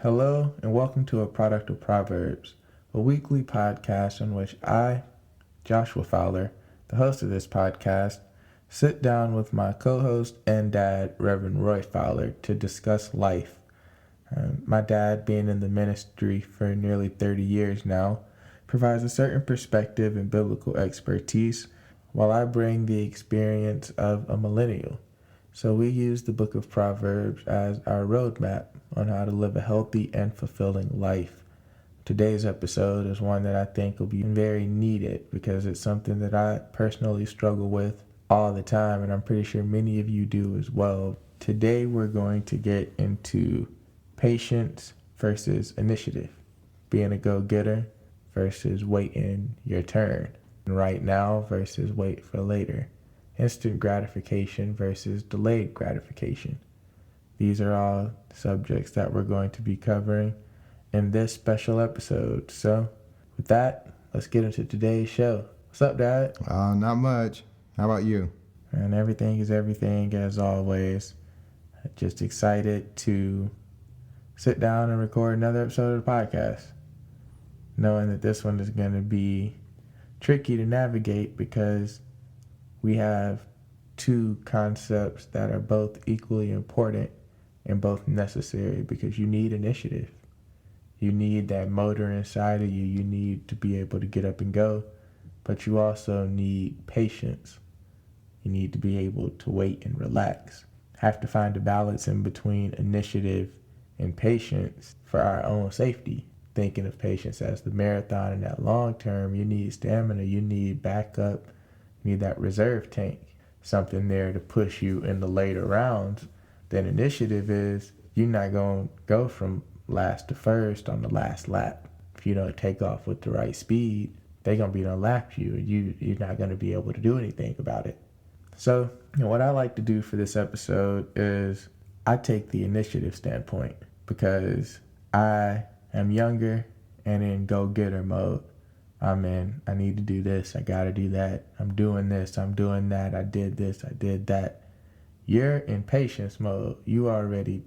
Hello, and welcome to a Product of Proverbs, a weekly podcast in which I, Joshua Fowler, the host of this podcast, sit down with my co-host and dad, Reverend Roy Fowler, to discuss life. My dad, being in the ministry for nearly 30 years now, provides a certain perspective and biblical expertise, while I bring the experience of a millennial. So we use the book of Proverbs as our roadmap on how to live a healthy and fulfilling life. Today's episode is one that I think will be very needed because it's something that I personally struggle with all the time, and I'm pretty sure many of you do as well. Today we're going to get into patience versus initiative, being a go-getter versus waiting your turn, right now versus wait for later, instant gratification versus delayed gratification. These are all subjects that we're going to be covering in this special episode. So with that, let's get into today's show. What's up, Dad? Not much. How about you? And everything is everything as always. Just excited to sit down and record another episode of the podcast, knowing that this one is going to be tricky to navigate because we have two concepts that are both equally important and both necessary, because you need initiative. You need that motor inside of you. You need to be able to get up and go, but you also need patience. You need to be able to wait and relax. Have to find a balance in between initiative and patience for our own safety. Thinking of patience as the marathon and that long term, you need stamina, you need backup, you need that reserve tank, something there to push you in the later rounds. Then initiative is you're not going to go from last to first on the last lap. If you don't take off with the right speed, they're going to be going to lap you, and you're not going to be able to do anything about it. So, what I like to do for this episode is I take the initiative standpoint because I am younger and in go-getter mode. I need to do this, I gotta do that, I'm doing this, I'm doing that, I did this, I did that. You're in patience mode. You already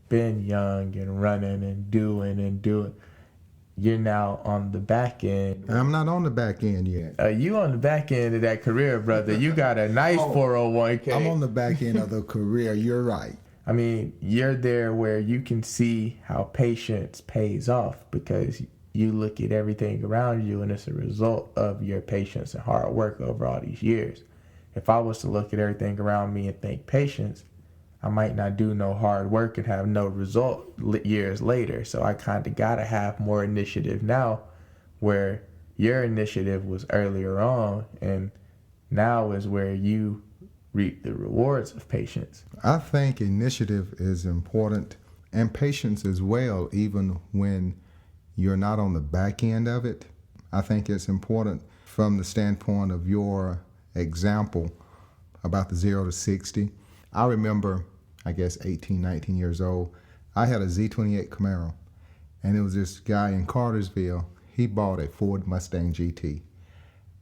been young and running and doing. You're now on the back end. I'm not on the back end yet. You on the back end of that career, brother. You got a nice 401k. I'm on the back end of the career. You're right. I mean, you're there where you can see how patience pays off because you look at everything around you and it's a result of your patience and hard work over all these years. If I was to look at everything around me and think patience, I might not do no hard work and have no result years later. So I kind of got to have more initiative now, where your initiative was earlier on and now is where you reap the rewards of patience. I think initiative is important and patience as well, even when you're not on the back end of it. I think it's important from the standpoint of your example about the 0 to 60. I remember, 18, 19 years old, I had a Z28 Camaro, and it was this guy in Cartersville. He bought a Ford Mustang GT,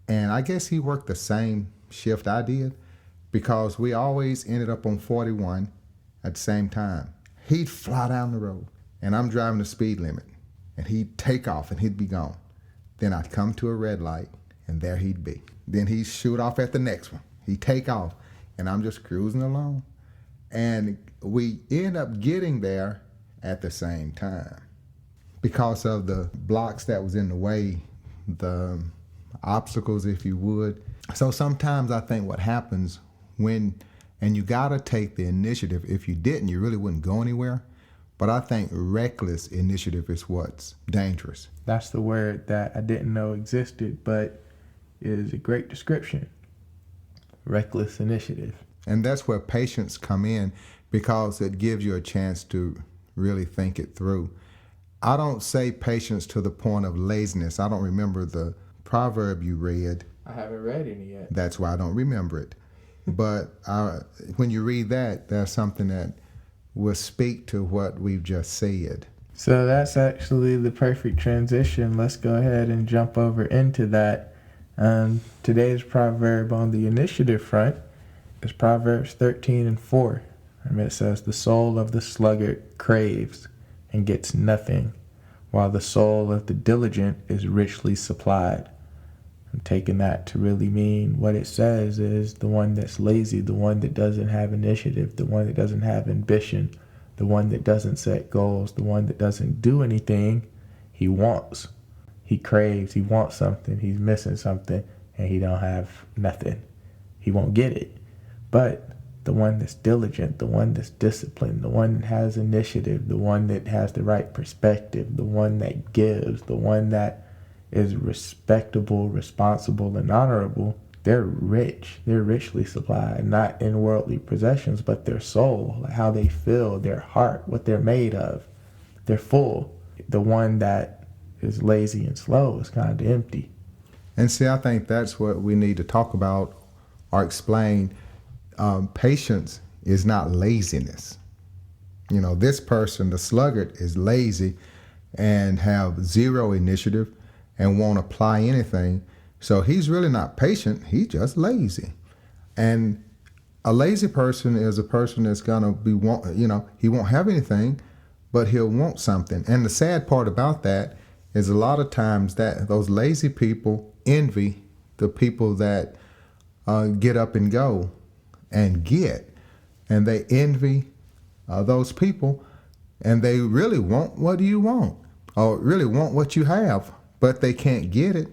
and I guess he worked the same shift I did because we always ended up on 41 at the same time. He'd fly down the road, and I'm driving the speed limit, and he'd take off, and he'd be gone. Then I'd come to a red light, and there he'd be. Then he'd shoot off at the next one. He'd take off, and I'm just cruising along. And we end up getting there at the same time because of the blocks that was in the way, the obstacles, if you would. So sometimes I think what happens and you got to take the initiative. If you didn't, you really wouldn't go anywhere. But I think reckless initiative is what's dangerous. That's the word that I didn't know existed, but it is a great description. Reckless initiative. And that's where patience come in, because it gives you a chance to really think it through. I don't say patience to the point of laziness. I don't remember the proverb you read. I haven't read any yet. That's why I don't remember it. But when you read that, there's something that will speak to what we've just said. So that's actually the perfect transition. Let's go ahead and jump over into that. Today's proverb on the initiative front is Proverbs 13:4. And it says, "The soul of the sluggard craves, and gets nothing, while the soul of the diligent is richly supplied. I'm taking that to really mean what it says is the one that's lazy, the one that doesn't have initiative, the one that doesn't have ambition, the one that doesn't set goals, the one that doesn't do anything, he wants. He craves, he wants something, he's missing something, and he don't have nothing. He won't get it. But the one that's diligent, the one that's disciplined, the one that has initiative, the one that has the right perspective, the one that gives, the one that is respectable, responsible, and honorable, they're rich. They're richly supplied, not in worldly possessions, but their soul, like how they feel, their heart, what they're made of. They're full. The one that is lazy and slow is kind of empty. And see, I think that's what we need to talk about or explain. Patience is not laziness. You know, this person, the sluggard, is lazy and have zero initiative and won't apply anything. So he's really not patient. He's just lazy. And a lazy person is a person that's going to be, he won't have anything, but he'll want something. And the sad part about that is a lot of times that those lazy people envy the people that get up and go and get. And they envy those people, and they really want what do you want, or really want what you have, but they can't get it,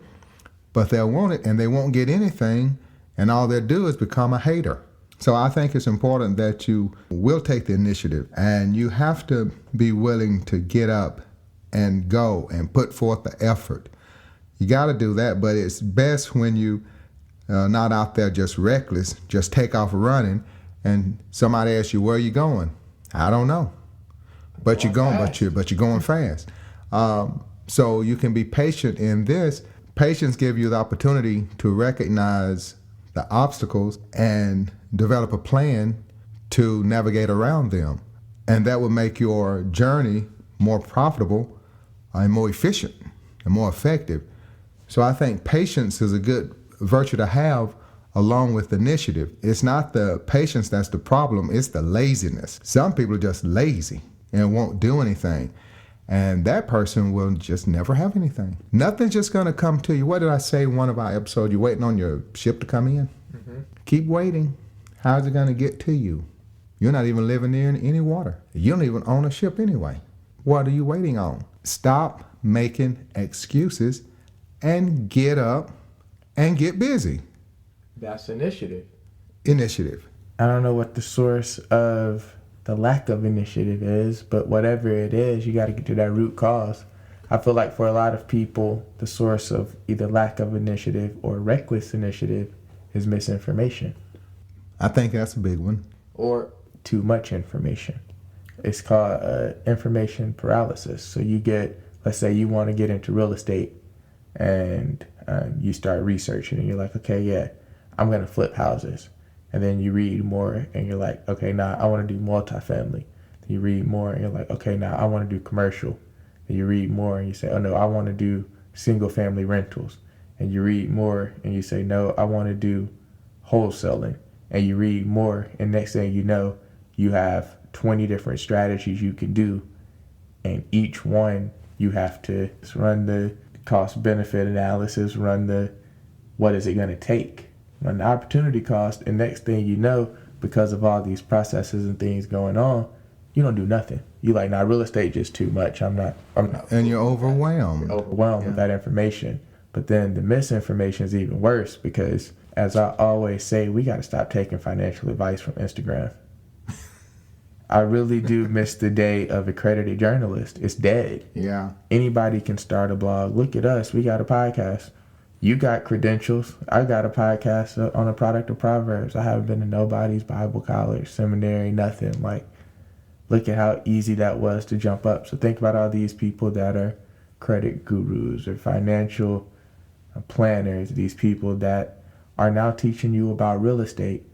but they'll want it, and they won't get anything, and all they'll do is become a hater. So I think it's important that you will take the initiative, and you have to be willing to get up and go and put forth the effort. You got to do that, but it's best when you not out there just reckless, just take off running, and somebody asks you, where are you going? I don't know. But you're going, but you're going fast. So you can be patient in this. Patience gives you the opportunity to recognize the obstacles and develop a plan to navigate around them. And that will make your journey more profitable and more efficient and more effective. So I think patience is a good virtue to have along with initiative. It's not the patience that's the problem, it's the laziness. Some people are just lazy and won't do anything. And that person will just never have anything. Nothing's just going to come to you. What did I say in one of our episodes? You're waiting on your ship to come in? Mm-hmm. Keep waiting. How's it going to get to you? You're not even living near any water. You don't even own a ship anyway. What are you waiting on? Stop making excuses and get up and get busy. That's initiative. Initiative. I don't know what the source of the lack of initiative is, but whatever it is, you got to get to that root cause. I feel like for a lot of people, the source of either lack of initiative or reckless initiative is misinformation. I think that's a big one. Or too much information. It's called information paralysis. So you get, let's say you want to get into real estate, and you start researching, and you're like, okay, yeah, I'm going to flip houses. And then you read more, and you're like, okay, now I want to do multifamily. Then you read more, and you're like, okay, now I want to do commercial. Then you read more, and you say, oh, no, I want to do single family rentals. And you read more, and you say, no, I want to do wholesaling. And you read more, and next thing you know, you have 20 different strategies you can do. And each one, you have to run the cost benefit analysis, run the what is it going to take, run the opportunity cost, and next thing you know, because of all these processes and things going on, you don't do nothing. You like, nah, real estate just too much. I'm not. And you're overwhelmed. You're overwhelmed with that information. But then the misinformation is even worse because, as I always say, we got to stop taking financial advice from Instagram. I really do miss the day of accredited journalist. It's dead. Yeah. Anybody can start a blog. Look at us. We got a podcast. You got credentials. I got a podcast on the Product of Proverbs. I haven't been to nobody's Bible college, seminary, nothing. Like, look at how easy that was to jump up. So think about all these people that are credit gurus or financial planners, these people that are now teaching you about real estate.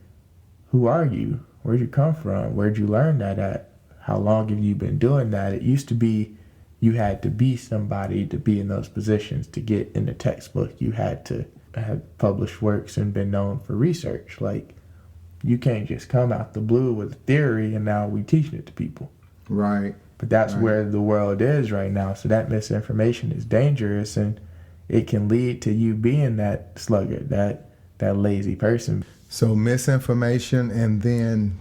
Who are you? Where'd you come from? Where'd you learn that at? How long have you been doing that? It used to be you had to be somebody to be in those positions. To get in the textbook, you had to have published works and been known for research. Like, you can't just come out the blue with a theory and now we teaching it to people. Right. But that's Right. where the world is right now. So that misinformation is dangerous, and it can lead to you being that sluggard, that lazy person. So misinformation and then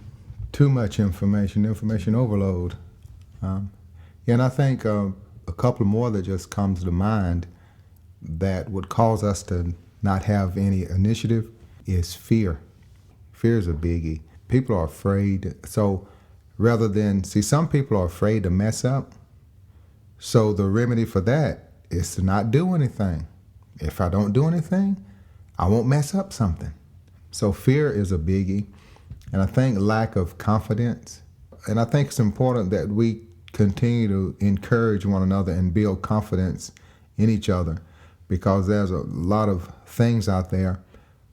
too much information overload. And I think a couple more that just comes to mind that would cause us to not have any initiative is fear. Fear is a biggie. People are afraid. So rather than, see, some people are afraid to mess up. So the remedy for that is to not do anything. If I don't do anything, I won't mess up something. So fear is a biggie. And I think lack of confidence. And I think it's important that we continue to encourage one another and build confidence in each other, because there's a lot of things out there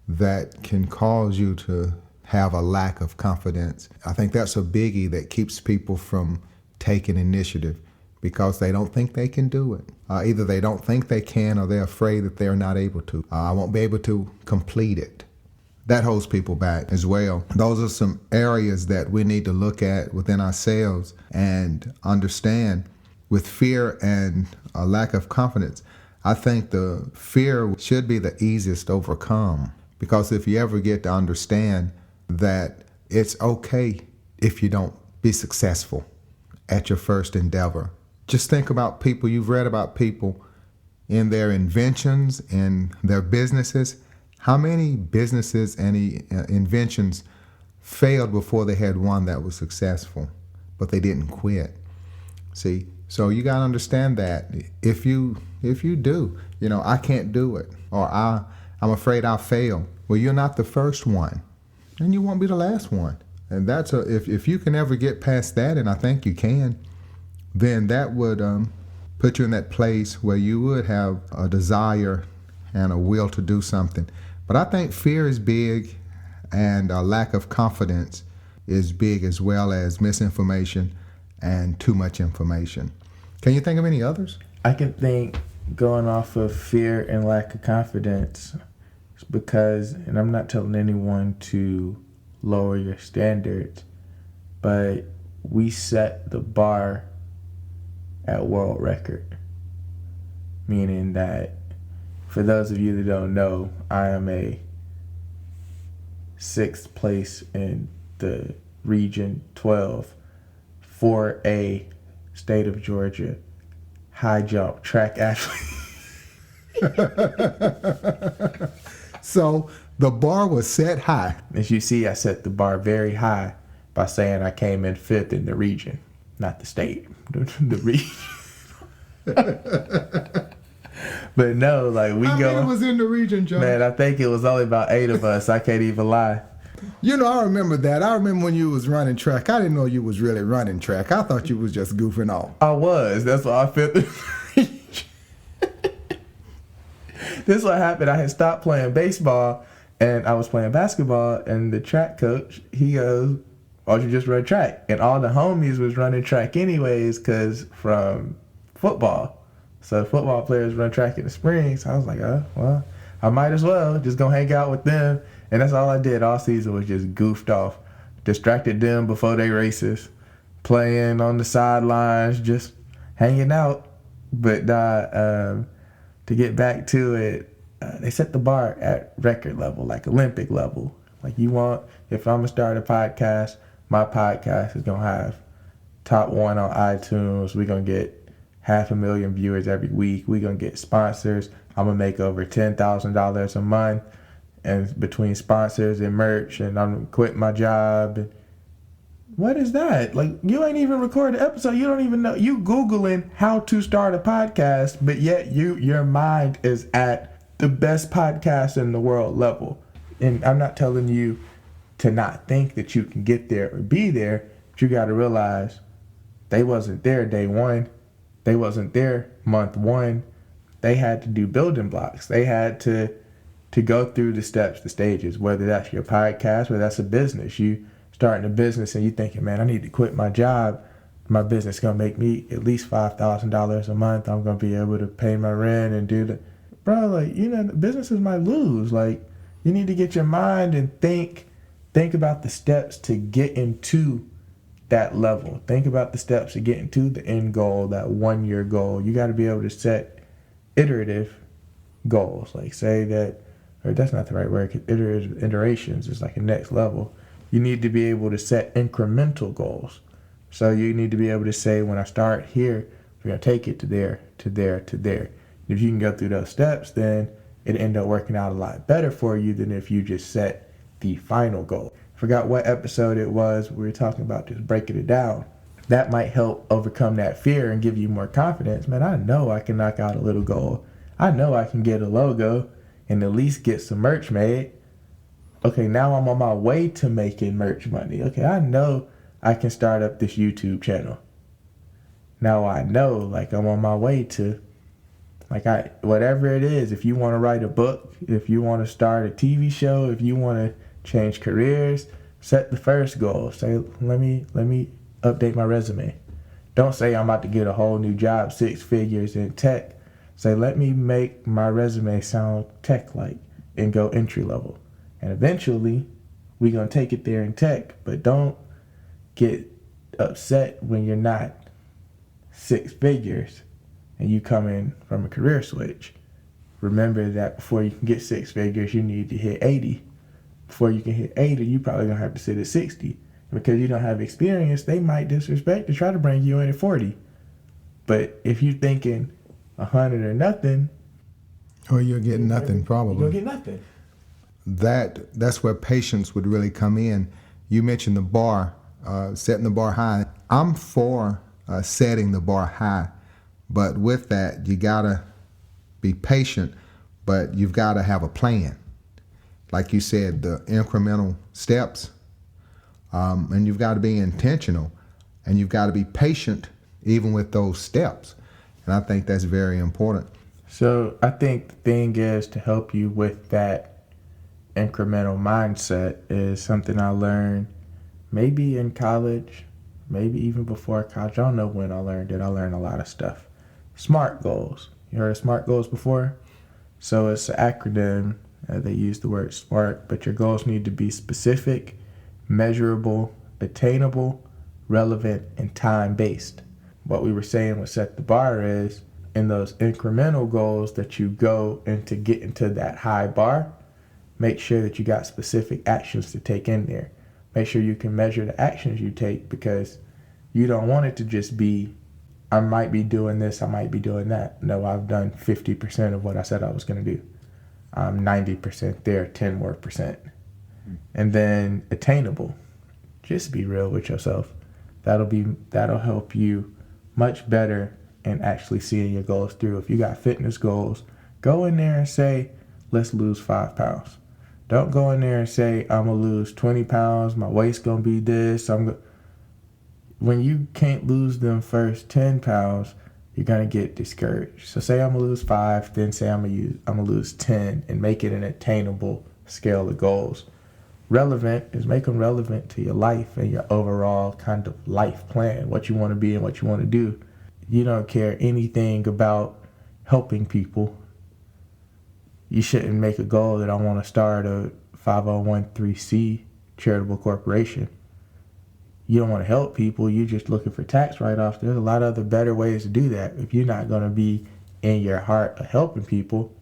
that can cause you to have a lack of confidence. I think that's a biggie that keeps people from taking initiative because they don't think they can do it. Either they don't think they can or they're afraid that they're not able to. I won't be able to complete it. That holds people back as well. Those are some areas that we need to look at within ourselves and understand. With fear and a lack of confidence, I think the fear should be the easiest to overcome, because if you ever get to understand that it's okay if you don't be successful at your first endeavor. Just think about people. You've read about people in their inventions, in their businesses. How many businesses and inventions failed before they had one that was successful, but they didn't quit? See, so you got to understand that if you do, I can't do it, or I'm afraid I'll fail. Well, you're not the first one, and you won't be the last one. And that's if you can ever get past that, and I think you can, then that would put you in that place where you would have a desire and a will to do something. But I think fear is big, and a lack of confidence is big, as well as misinformation and too much information. Can you think of any others? I can think, going off of fear and lack of confidence, because, and I'm not telling anyone to lower your standards, but we set the bar at world record. Meaning that, for those of you that don't know, I am a 6th place in the Region 12 for a state of Georgia high jump track athlete. So the bar was set high. As you see, I set the bar very high by saying I came in 5th in the region, not the state, the region. But no, like How many was in the region, Joe? Man, I think it was only about 8 of us. I can't even lie. I remember that. I remember when you was running track. I didn't know you was really running track. I thought you was just goofing off. I was. That's why I fit the region. This is what happened. I had stopped playing baseball, and I was playing basketball, and the track coach, he goes, why don't you just run track? And all the homies was running track anyways, because from football. So football players run track in the spring. So I was like, well, I might as well just go hang out with them. And that's all I did all season, was just goofed off. Distracted them before they races. Playing on the sidelines, just hanging out. But to get back to it, they set the bar at record level, like Olympic level. Like if I'm going to start a podcast, my podcast is going to have top 1 on iTunes. We're going to get 500,000 viewers every week. We're going to get sponsors. I'm going to make over $10,000 a month, and between sponsors and merch, and I'm going to quit my job. And what is that? Like, you ain't even recorded an episode. You don't even know. You Googling how to start a podcast, but yet your mind is at the best podcast in the world level. And I'm not telling you to not think that you can get there or be there, but you got to realize they wasn't there day 1. They wasn't there month 1. They had to do building blocks. They had to go through the steps, the stages, whether that's your podcast, whether that's a business. You starting a business and you thinking, man, I need to quit my job. My business is going to make me at least $5,000 a month. I'm going to be able to pay my rent and do the... Bro, like, businesses might lose. Like, you need to get your mind and think about the steps to get into that level. Think about the steps to getting to the end goal, that 1 year goal. You got to be able to set iterative goals. Like say that, or that's not the right word, 'cause iterations is like a next level. You need to be able to set incremental goals. So you need to be able to say, when I start here, we're going to take it to there, to there, to there. If you can go through those steps, then it end up working out a lot better for you than if you just set the final goal. Forgot what episode it was. We were talking about just breaking it down. That might help overcome that fear and give you more confidence. Man, I know I can knock out a little goal. I know I can get a logo and at least get some merch made. Okay, now I'm on my way to making merch money. Okay, I know I can start up this YouTube channel. Now I know, like, I'm on my way to, like, whatever it is. If you want to write a book, if you want to start a TV show, if you want to change careers, set the first goal. Say, let me update my resume. Don't say I'm about to get a whole new job, 6 figures in tech. Say, let me make my resume sound tech-like and go entry level. And eventually, we're going to take it there in tech. But don't get upset when you're not 6 figures and you come in from a career switch. Remember that before you can get 6 figures, you need to hit 80. Before you can hit 80, you probably going to have to sit at 60. Because you don't have experience, they might disrespect to try to bring you in at 40. But if you're thinking 100 or nothing, or you're getting nothing, probably. You'll get nothing. That's where patience would really come in. You mentioned the bar, setting the bar high. I'm for setting the bar high, but with that, you gotta be patient, but you've got to have a plan. Like you said, the incremental steps, and you've got to be intentional, and you've got to be patient even with those steps. And I think that's very important. So I think the thing is, to help you with that incremental mindset, is something I learned maybe in college, maybe even before college. I don't know when I learned it. I learned a lot of stuff. S.M.A.R.T goals. You heard of S.M.A.R.T goals before? So it's an acronym. They use the word S.M.A.R.T, but your goals need to be specific, measurable, attainable, relevant, and time-based. What we were saying with set the bar is, in those incremental goals that you go into get into that high bar, make sure that you got specific actions to take in there. Make sure you can measure the actions you take, because you don't want it to just be, I might be doing this, I might be doing that. No, I've done 50% of what I said I was going to do. I'm 90% there, 10 more percent. And then attainable. Just be real with yourself. That'll help you much better in actually seeing your goals through. If you got fitness goals, go in there and say, let's lose 5 pounds. Don't go in there and say, I'm going to lose 20 pounds, my waist going to be this. When you can't lose them first 10 pounds, you're going to get discouraged. So say I'm going to lose 5, then say I'm going to lose 10, and make it an attainable scale of goals. Relevant is make them relevant to your life and your overall kind of life plan, what you want to be and what you want to do. You don't care anything about helping people. You shouldn't make a goal that I want to start a 501(c) charitable corporation. You don't want to help people. You're just looking for tax write-offs. There's a lot of other better ways to do that. If you're not going to be in your heart of helping people,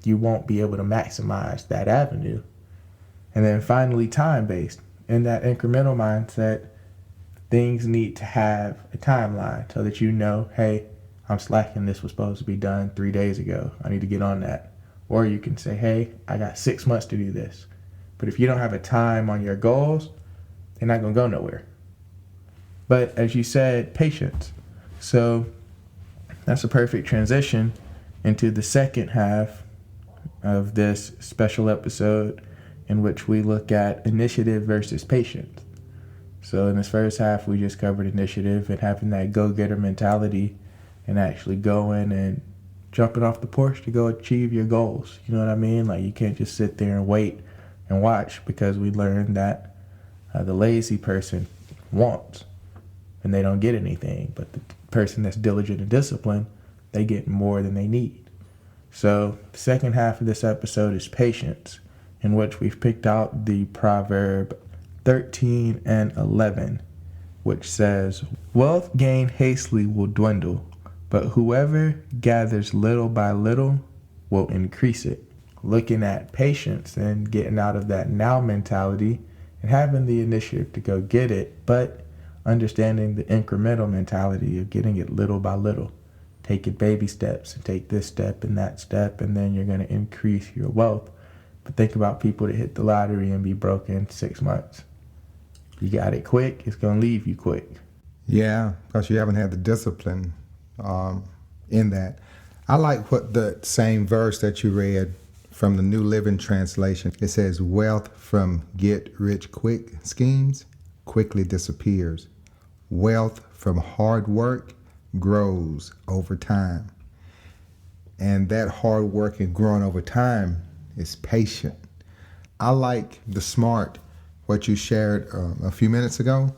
you won't be able to maximize that avenue. And then finally, time-based. In that incremental mindset, things need to have a timeline so that you know, hey, I'm slacking. This was supposed to be done 3 days ago. I need to get on that. Or you can say, hey, I got 6 months to do this. But if you don't have a time on your goals, they're not going to go nowhere. But as you said, patience. So that's a perfect transition into the second half of this special episode, in which we look at initiative versus patience. So in this first half, we just covered initiative and having that go-getter mentality and actually going and jumping off the porch to go achieve your goals. You know what I mean? Like, you can't just sit there and wait and watch, because we learned that the lazy person wants and they don't get anything. But the person that's diligent and disciplined, they get more than they need. So the second half of this episode is patience, in which we've picked out the proverb 13 and 11. which says, "Wealth gained hastily will dwindle, but whoever gathers little by little will increase it." Looking at patience and getting out of that now mentality and having the initiative to go get it, but understanding the incremental mentality of getting it little by little. Take it baby steps and take this step and that step, and then you're going to increase your wealth. But think about people that hit the lottery and be broke in 6 months. You got it quick, it's going to leave you quick. Yeah, because you haven't had the discipline in that. I like what the same verse that you read from the New Living Translation. It says, "Wealth from get-rich-quick schemes quickly disappears. Wealth from hard work grows over time." And that hard work and growing over time is patient. I like the S.M.A.R.T, what you shared a few minutes ago,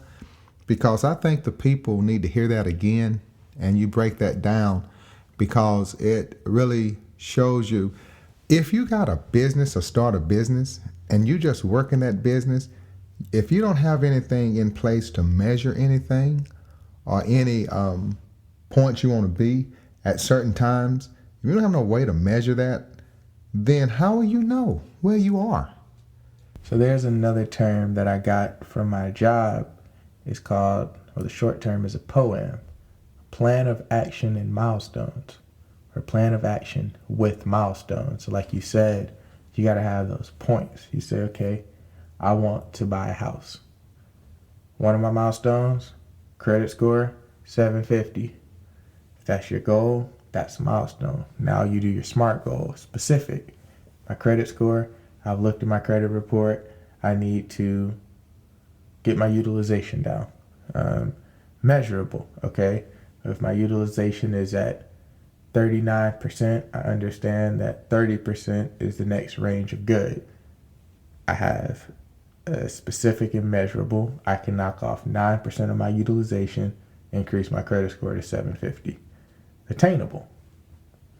because I think the people need to hear that again, and you break that down, because it really shows you, if you got a business or start a business and you just work in that business, if you don't have anything in place to measure anything or any points you want to be at certain times, if you don't have no way to measure that, then how will you know where you are? So there's another term that I got from my job. It's called, or the short term is a POAM, Plan of Action and Milestones, or Plan of Action with Milestones. So like you said, you got to have those points. You say, okay, I want to buy a house. One of my milestones, credit score, 750. If that's your goal, that's a milestone. Now you do your SMART goal, specific. My credit score, I've looked at my credit report. I need to get my utilization down. Measurable, okay? If my utilization is at 39%, I understand that 30% is the next range of good. I have a specific and measurable. I can knock off 9% of my utilization, increase my credit score to 750. Attainable.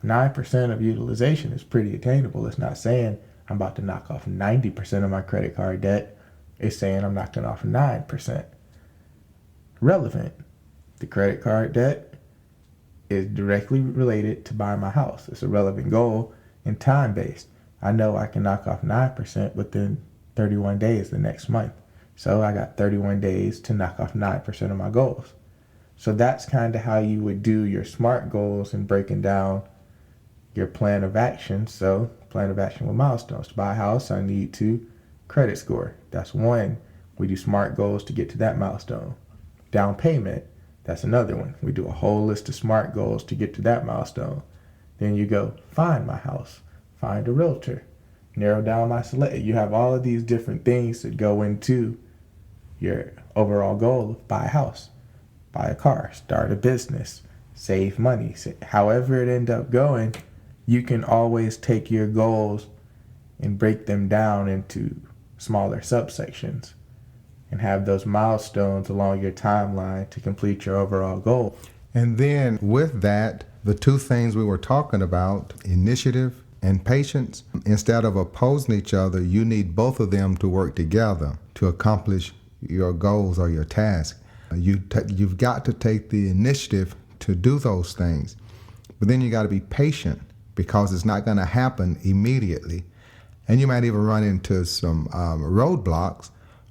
9% of utilization is pretty attainable. It's not saying I'm about to knock off 90% of my credit card debt. It's saying I'm knocking off 9%. Relevant. The credit card debt is directly related to buying my house. It's a relevant goal and time-based. I know I can knock off 9% within 31 days the next month. So I got 31 days to knock off 9% of my goals. So that's kind of how you would do your SMART goals and breaking down your plan of action. So plan of action with milestones. To buy a house, I need to credit score. That's one. We do SMART goals to get to that milestone. Down payment, that's another one. We do a whole list of SMART goals to get to that milestone. Then you go find my house, find a realtor, narrow down my select. You have all of these different things that go into your overall goal of buy a house, buy a car, start a business, save money. However it end up going, you can always take your goals and break them down into smaller subsections and have those milestones along your timeline to complete your overall goal. And then with that, the two things we were talking about, initiative and patience, instead of opposing each other, you need both of them to work together to accomplish your goals or your task. You've got to take the initiative to do those things. But then you got to be patient, because it's not going to happen immediately. And you might even run into some roadblocks,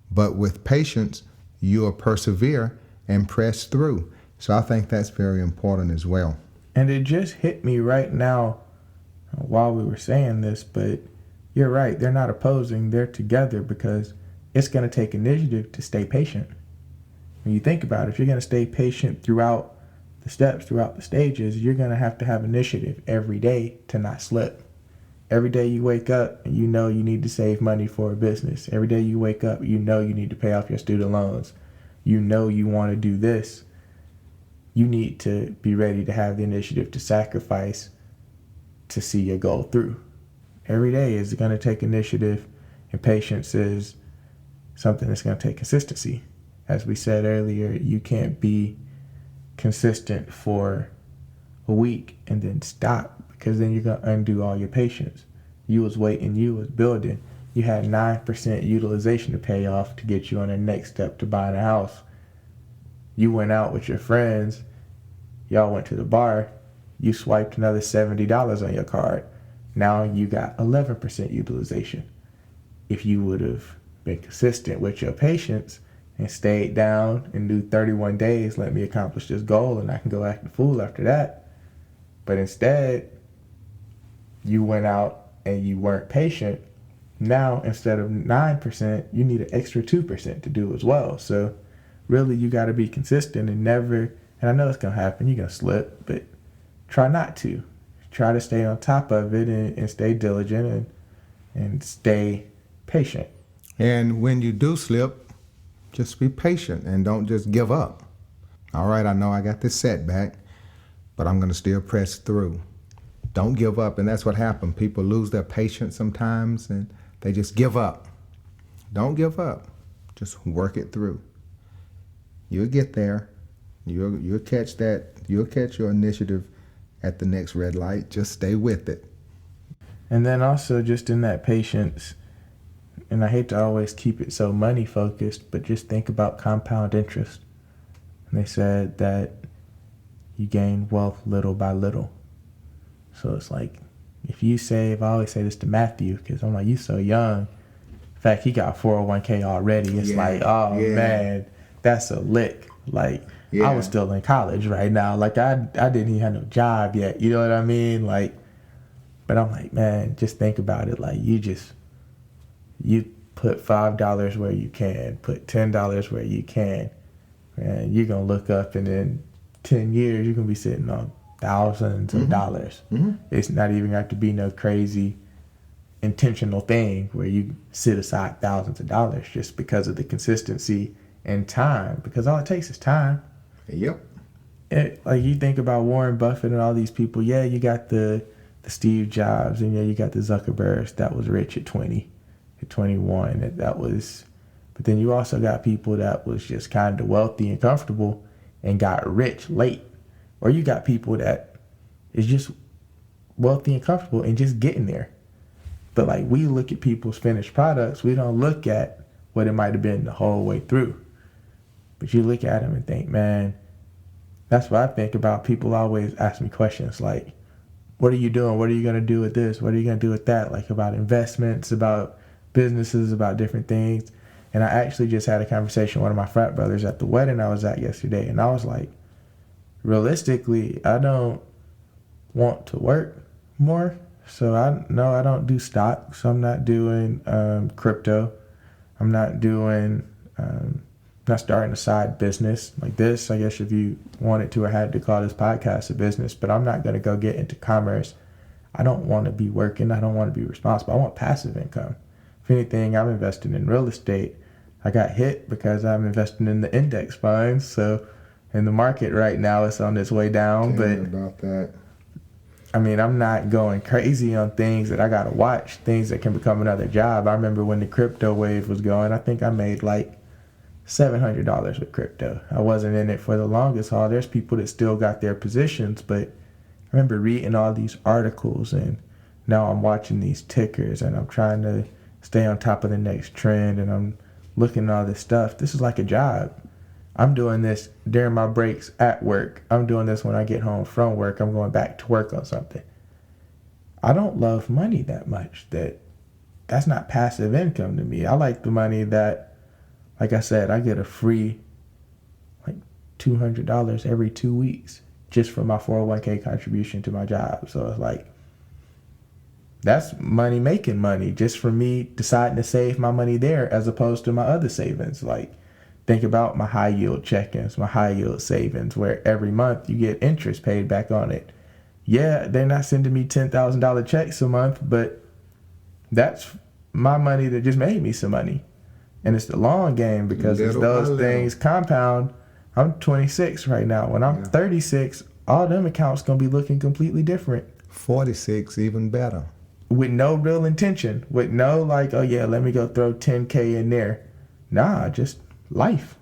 but with patience, you'll persevere and press through. So I think that's very important as well. And it just hit me right now while we were saying this, but you're right. They're not opposing. They're together, because it's going to take initiative to stay patient. When you think about it, if you're going to stay patient throughout the steps, throughout the stages, you're going to have initiative every day to not slip. Every day you wake up and you know you need to save money for a business. Every day you wake up, you know you need to pay off your student loans. You know you want to do this. You need to be ready to have the initiative to sacrifice to see your goal through. Every day is going to take initiative, and patience is something that's going to take consistency. As we said earlier, you can't be consistent for a week and then stop, because then you're going to undo all your patience. You was waiting, you was building. You had 9% utilization to pay off to get you on the next step to buying a house. You went out with your friends, y'all went to the bar, you swiped another $70 on your card. Now you got 11% utilization. If you would have been consistent with your patience and stayed down and do 31 days, let me accomplish this goal and I can go act a fool after that. But instead, you went out and you weren't patient. Now, instead of 9%, you need an extra 2% to do as well. So really, you got to be consistent and never, and I know it's going to happen, you're going to slip, but try not to. Try to stay on top of it and stay diligent and stay patient. And when you do slip, just be patient and don't just give up. All right, I know I got this setback, but I'm going to still press through. Don't give up. And that's what happened. People lose their patience sometimes and they just give up. Don't give up. Just work it through. You'll get there. You'll catch that. You'll catch your initiative at the next red light. Just stay with it. And then also just in that patience, and I hate to always keep it so money focused, but just think about compound interest. And they said that you gain wealth little by little. So it's like, if you save, I always say this to Matthew, because I'm like, you so young. In fact, he got 401k already. It's man, that's a lick. Like, I was still in college right now. Like, I didn't even have no job yet. You know what I mean? Like, but I'm like, man, just think about it. Like, you put $5 where you can, put $10 where you can, and you're going to look up and in 10 years, you're going to be sitting on thousands of dollars. It's not even got to be no crazy intentional thing where you sit aside thousands of dollars just because of the consistency and time, because all it takes is time. Yep. Like, you think about Warren Buffett and all these people. Yeah, you got the Steve Jobs, and yeah, you got the Zuckerbergs that was rich at 20, at 21. That was, but then you also got people that was just kind of wealthy and comfortable and got rich late. Or you got people that is just wealthy and comfortable and just getting there. But like, we look at people's finished products, we don't look at what it might have been the whole way through. But you look at them and think, man, that's what I think about. People always ask me questions like, what are you doing? What are you going to do with this? What are you going to do with that? Like, about investments, about businesses, about different things. And I actually just had a conversation with one of my frat brothers at the wedding I was at yesterday. And I was like, realistically, I don't want to work more. So I don't do stocks. I'm not doing crypto. I'm not doing, not starting a side business like this. I guess if you wanted to, I had to call this podcast a business, but I'm not going to go get into commerce. I don't want to be working. I don't want to be responsible. I want passive income. If anything, I'm investing in real estate. I got hit because I'm investing in the index funds. So in the market right now, it's on its way down. Tell me about that. I mean, I'm not going crazy on things that I got to watch, things that can become another job. I remember when the crypto wave was going, I think I made like $700 with crypto. I wasn't in it for the longest haul. There's people that still got their positions, but I remember reading all these articles, and now I'm watching these tickers, and I'm trying to stay on top of the next trend, and I'm looking at all this stuff. This is like a job. I'm doing this during my breaks at work. I'm doing this when I get home from work. I'm going back to work on something. I don't love money that much. That's not passive income to me. I like the money that, like I said, I get a free like $200 every 2 weeks just for my 401k contribution to my job. So it's like, that's money making money just for me deciding to save my money there as opposed to my other savings. Like, think about my high yield check-ins, my high yield savings, where every month you get interest paid back on it. Yeah, they're not sending me $10,000 checks a month, but that's my money that just made me some money. And it's the long game, because as those things compound, I'm 26 right now. When I'm 36, all them accounts going to be looking completely different. 46, even better. With no real intention, with no like, oh yeah, let me go throw 10K in there. Nah, just life.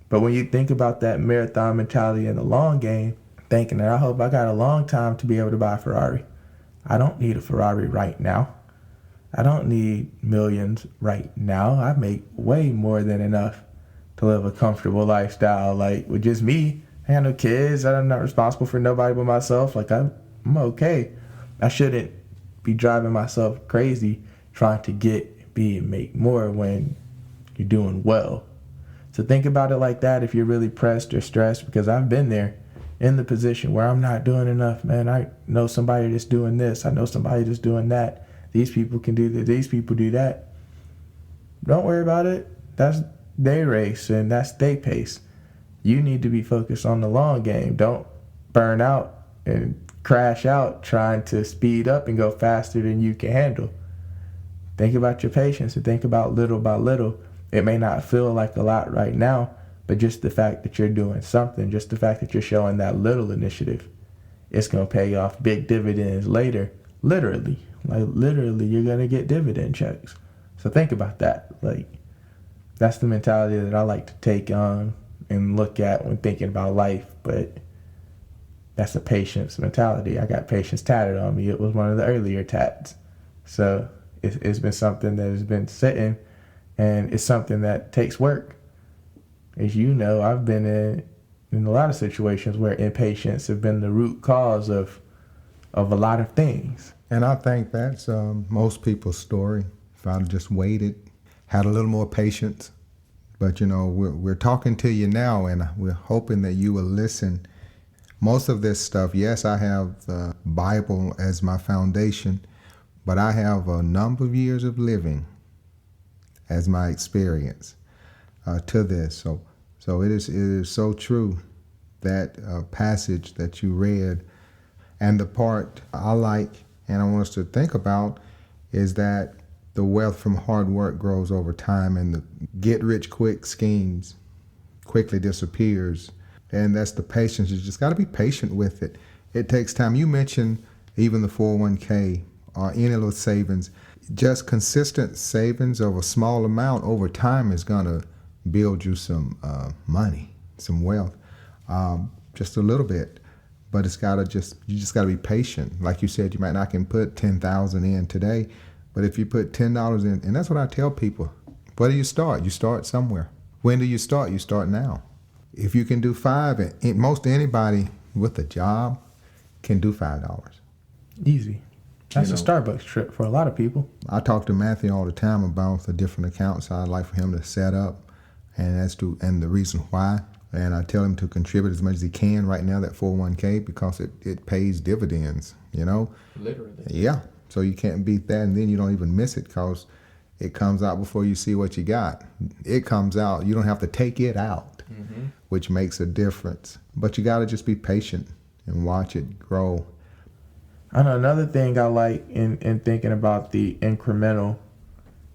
But when you think about that marathon mentality in the long game, thinking that I hope I got a long time to be able to buy a Ferrari. I don't need a Ferrari right now. I don't need millions right now. I make way more than enough to live a comfortable lifestyle. Like with just me, I got no kids. I'm not responsible for nobody but myself. Like I'm okay. I shouldn't be driving myself crazy trying to be and make more when you're doing well. So think about it like that if you're really pressed or stressed, because I've been there in the position where I'm not doing enough, man. I know somebody that's doing this. I know somebody that's doing that. These people can do this. These people do that. Don't worry about it. That's their race and that's their pace. You need to be focused on the long game. Don't burn out and crash out trying to speed up and go faster than you can handle. Think about your patience and think about little by little. It may not feel like a lot right now, but just the fact that you're doing something, just the fact that you're showing that little initiative, it's going to pay off big dividends later. Literally, you're going to get dividend checks. So think about that. Like, that's the mentality that I like to take on and look at when thinking about life. But that's a patience mentality. I got patience tatted on me. It was one of the earlier tats. So it's been something that has been sitting, and it's something that takes work. As you know, I've been in a lot of situations where impatience have been the root cause of a lot of things. And I think that's most people's story. If I'd just waited, had a little more patience. But, we're talking to you now, and we're hoping that you will listen. Most of this stuff, yes, I have the Bible as my foundation, but I have a number of years of living as my experience to this. So it is so true, that passage that you read. And the part I like and I want us to think about is that the wealth from hard work grows over time, and the get-rich-quick schemes quickly disappears. And that's the patience. You just got to be patient with it. It takes time. You mentioned even the 401k or any little savings. Just consistent savings of a small amount over time is going to build you some money, some wealth, just a little bit. But you just got to be patient. Like you said, you might not can put $10,000 in today, but if you put $10 in, and that's what I tell people, where do you start? You start somewhere. When do you start? You start now. If you can do $5, and most anybody with a job can do $5. Easy. That's a Starbucks trip for a lot of people. I talk to Matthew all the time about the different accounts I'd like for him to set up, and the reason why. And I tell him to contribute as much as he can right now, that 401k, because it pays dividends, Literally. Yeah. So you can't beat that, and then you don't even miss it because it comes out before you see what you got. It comes out. You don't have to take it out, which makes a difference. But you got to just be patient and watch it grow. I know another thing I like in thinking about the incremental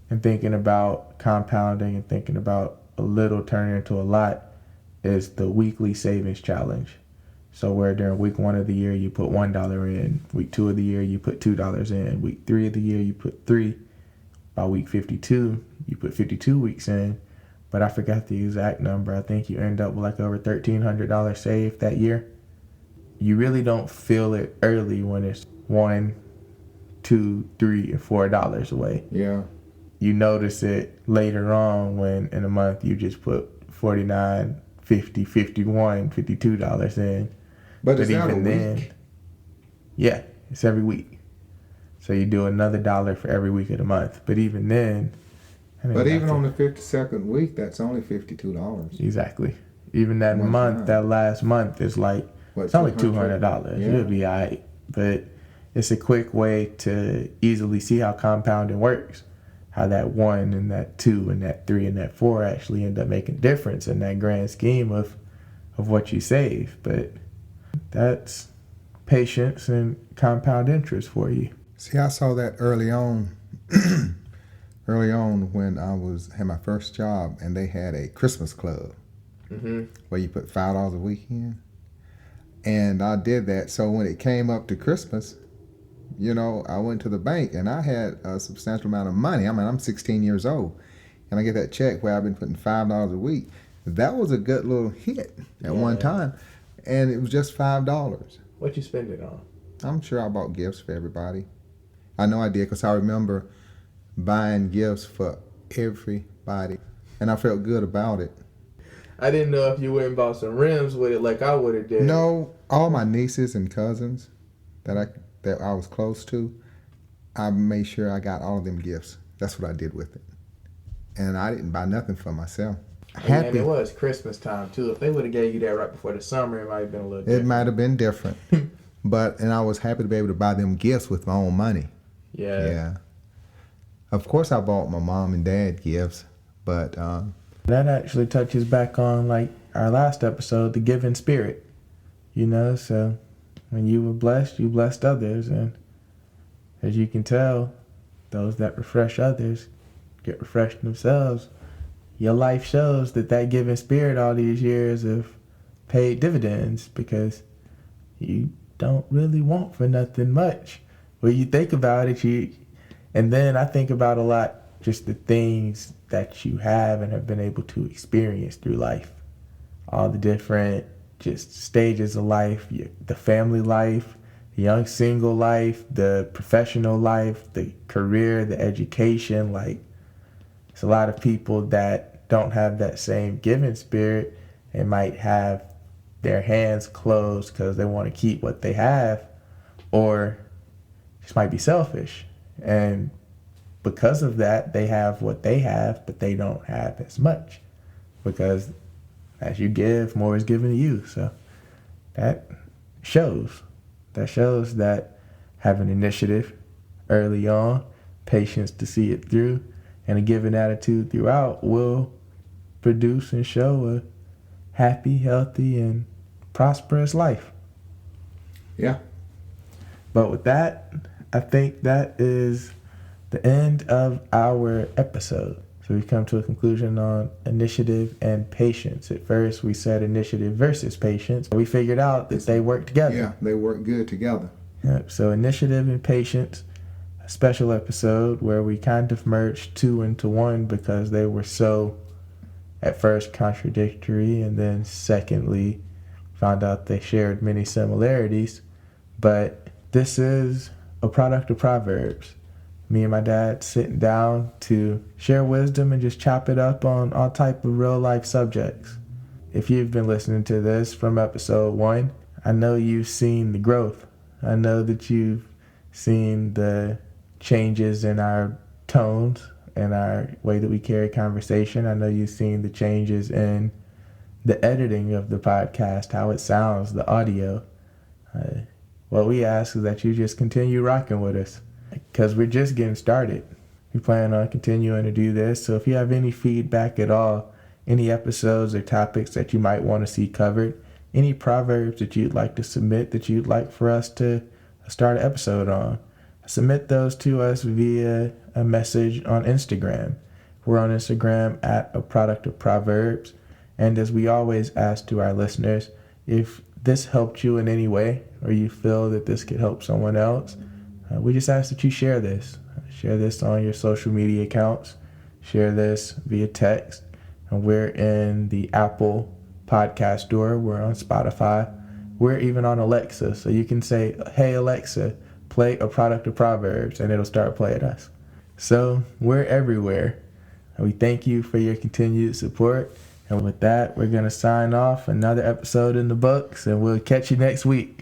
and thinking about compounding and thinking about a little turning into a lot is the weekly savings challenge. So where during week 1 of the year you put $1 in, week 2 of the year you put $2 in, week 3 of the year you put $3. By week 52 you put 52 weeks in, but I forgot the exact number. I think you end up with like over $1,300 saved that year. You really don't feel it early when it's $1, $2, $3, and $4 away. Yeah. You notice it later on when in a month you just put $49, $50, $51, $52 in. But is that a week? Yeah, it's every week. So you do another $1 for every week of the month. But even then, but even on the 52nd week, that's only $52. Exactly. Even that that last month is like, it's only $200. Yeah. You'll be all right. But it's a quick way to easily see how compounding works. How that 1 and that 2 and that 3 and that 4 actually end up making a difference in that grand scheme of what you save. But that's patience and compound interest for you. See, I saw that early on when I had my first job, and they had a Christmas club where you put $5 a week in. And I did that. So when it came up to Christmas, I went to the bank and I had a substantial amount of money. I mean, I'm 16 years old, and I get that check where I've been putting $5 a week. That was a good little hit at one time, and it was just $5. What you spend it on? I'm sure I bought gifts for everybody. I know I did, because I remember buying gifts for everybody, and I felt good about it. I didn't know if you went and bought some rims with it like I would have did. No, all my nieces and cousins that I was close to, I made sure I got all of them gifts. That's what I did with it. And I didn't buy nothing for myself. And it was Christmas time too. If they would have gave you that right before the summer, it might have been a little different. It might have been different. And I was happy to be able to buy them gifts with my own money. Yeah. Of course, I bought my mom and dad gifts, but that actually touches back on like our last episode, the giving spirit. You know, so when you were blessed, you blessed others, and as you can tell, those that refresh others get refreshed themselves. Your life shows that giving spirit all these years have paid dividends, because you don't really want for nothing much. When you think about it, and then I think about a lot just the things that you have and have been able to experience through life. All the different just stages of life, the family life, the young single life, the professional life, the career, the education. Like, it's a lot of people that don't have that same giving spirit and might have their hands closed because they want to keep what they have, or just might be selfish. And because of that, they have what they have, but they don't have as much, because as you give, more is given to you. So that shows that having initiative early on, patience to see it through, and a giving attitude throughout will produce and show a happy, healthy, and prosperous life. Yeah. But with that, I think that is the end of our episode. So we come to a conclusion on initiative and patience. At first, we said initiative versus patience. We figured out that they work together. Yeah, they work good together. Yep. So initiative and patience, a special episode where we kind of merged two into one because they were so, at first, contradictory, and then secondly, found out they shared many similarities. But this is a product of Proverbs. Me and my dad sitting down to share wisdom and just chop it up on all type of real life subjects. If you've been listening to this from episode 1, I know you've seen the growth. I know that you've seen the changes in our tones and our way that we carry conversation. I know you've seen the changes in the editing of the podcast, how it sounds, the audio. What we ask is that you just continue rocking with us, because we're just getting started. We plan on continuing to do this. So if you have any feedback at all, any episodes or topics that you might want to see covered, any proverbs that you'd like to submit that you'd like for us to start an episode on, submit those to us via a message on Instagram. We're on Instagram at a Product of Proverbs. And as we always ask to our listeners, if this helped you in any way, or you feel that this could help someone else, we just ask that you share this. Share this on your social media accounts. Share this via text. And we're in the Apple podcast store. We're on Spotify. We're even on Alexa. So you can say, hey, Alexa, play a Product of Proverbs, and it'll start playing us. So we're everywhere. And we thank you for your continued support. And with that, we're going to sign off. Another episode in the books, and we'll catch you next week.